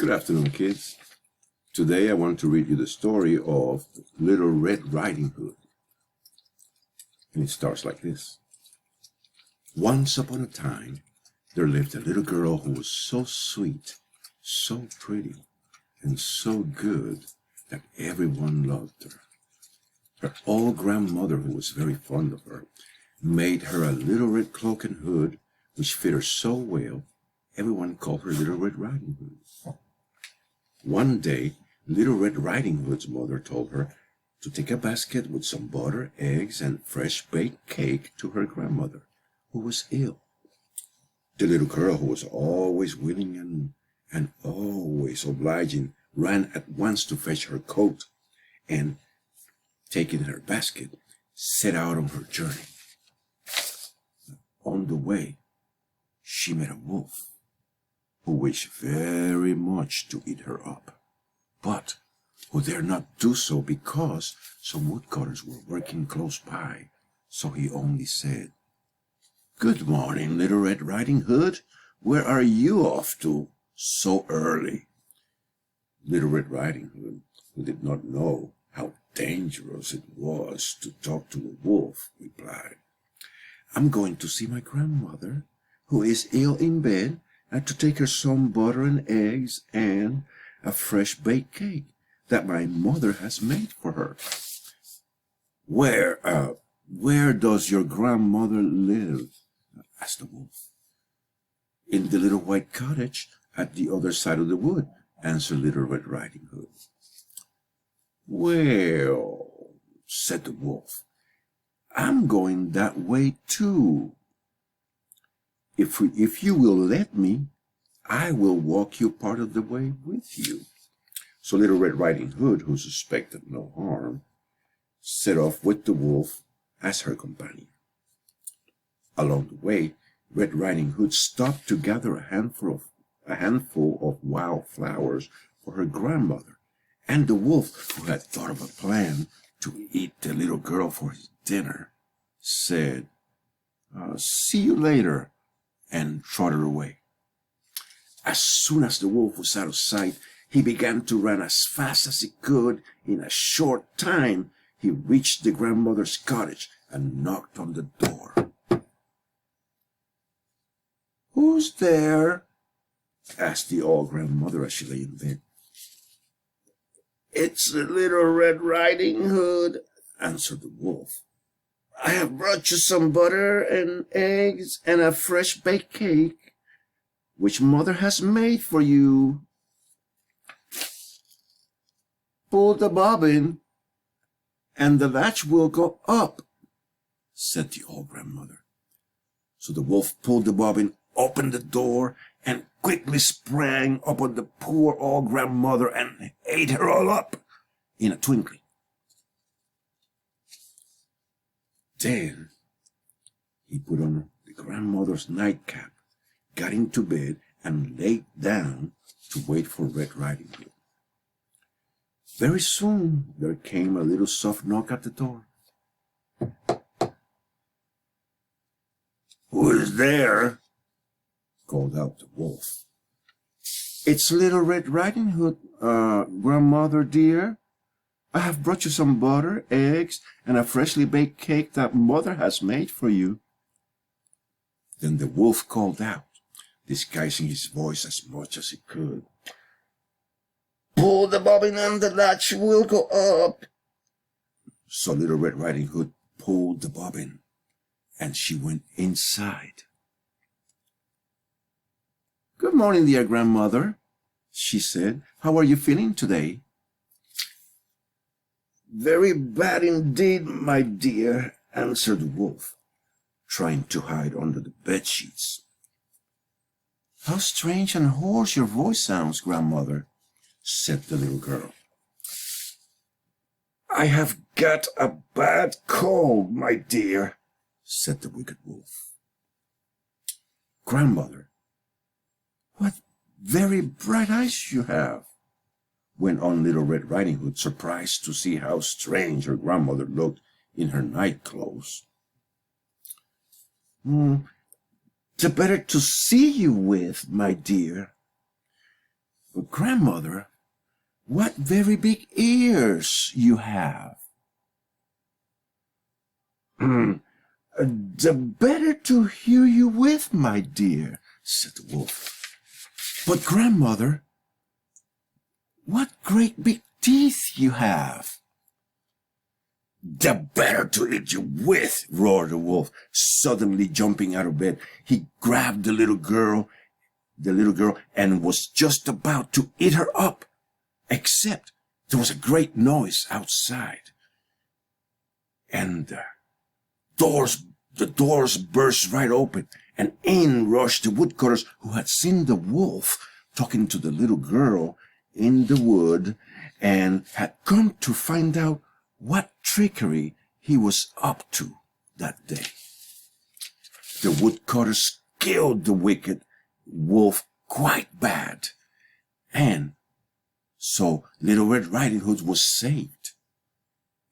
Good afternoon, kids. Today I want to read you the story of Little Red Riding Hood. And it starts like this. Once upon a time, there lived a little girl who was so sweet, so pretty, and so good that everyone loved her. Her old grandmother, who was very fond of her, made her a little red cloak and hood, which fit her so well, everyone called her Little Red Riding Hood. One day, Little Red Riding Hood's mother told her to take a basket with some butter, eggs, and fresh baked cake to her grandmother, who was ill. The little girl, who was always willing and always obliging, ran at once to fetch her coat and, taking her basket, set out on her journey. On the way, she met a wolf, who wished very much to eat her up, but who dared not do so because some woodcutters were working close by. So he only said, "Good morning, Little Red Riding Hood. Where are you off to so early?" Little Red Riding Hood, who did not know how dangerous it was to talk to a wolf, replied, "I'm going to see my grandmother, who is ill in bed, and to take her some butter and eggs and a fresh baked cake that my mother has made for her." Where does your grandmother live?" asked the wolf. "In the little white cottage at the other side of the wood," answered Little Red Riding Hood. "Well," said the wolf, "I'm going that way too. If you will let me, I will walk you part of the way with you." So Little Red Riding Hood, who suspected no harm, set off with the wolf as her companion. Along the way, Red Riding Hood stopped to gather a handful of wild flowers for her grandmother, and the wolf, who had thought of a plan to eat the little girl for his dinner, said, "See you later," and trotted away. As soon as the wolf was out of sight, he began to run as fast as he could. In a short time, he reached the grandmother's cottage and knocked on the door. "Who's there?" asked the old grandmother as she lay in bed. "It's the Little Red Riding Hood," answered the wolf. "I have brought you some butter and eggs and a fresh baked cake, which mother has made for you." "Pull the bobbin, and the latch will go up," said the old grandmother. So the wolf pulled the bobbin, opened the door, and quickly sprang upon the poor old grandmother and ate her all up in a twinkling. Then he put on the grandmother's nightcap, got into bed, and lay down to wait for Red Riding Hood. Very soon there came a little soft knock at the door. "Who is there?" called out the wolf. "It's Little Red Riding Hood, grandmother dear. I have brought you some butter, eggs, and a freshly baked cake that mother has made for you." Then the wolf called out, disguising his voice as much as he could, "Pull the bobbin and the latch will go up." So Little Red Riding Hood pulled the bobbin, and she went inside. "Good morning, dear grandmother," she said. "How are you feeling today?" "Very bad indeed, my dear," answered the wolf, trying to hide under the bed sheets. "How strange and hoarse your voice sounds, grandmother," said the little girl. "I have got a bad cold, my dear," said the wicked wolf. "Grandmother, what very bright eyes you have," went on Little Red Riding Hood, surprised to see how strange her grandmother looked in her night clothes. "The better to see you with, my dear." But grandmother, what very big ears you have. The better to hear you with, my dear, said the wolf. But grandmother, what great big teeth you have. The better to eat you with, roared the wolf, suddenly jumping out of bed. He grabbed the little girl, and was just about to eat her up, except there was a great noise outside. And the doors burst right open, and in rushed the woodcutters who had seen the wolf talking to the little girl in the wood and had come to find out what trickery he was up to that day. The woodcutters killed the wicked wolf quite bad, and so Little Red Riding Hood was saved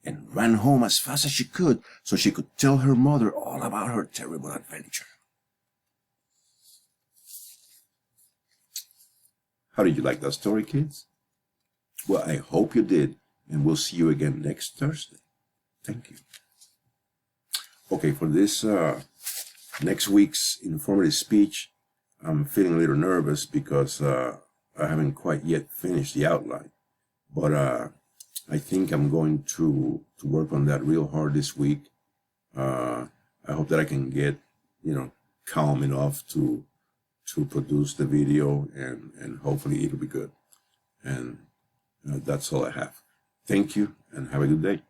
and ran home as fast as she could so she could tell her mother all about her terrible adventure. How did you like that story, kids? Well, I hope you did, and we'll see you again next Thursday. Thank you. Okay, for this next week's informative speech, I'm feeling a little nervous because I haven't quite yet finished the outline. But I think I'm going to work on that real hard this week. I hope that I can get, calm enough to produce the video, and hopefully it'll be good. And that's all I have. Thank you, and have a good day.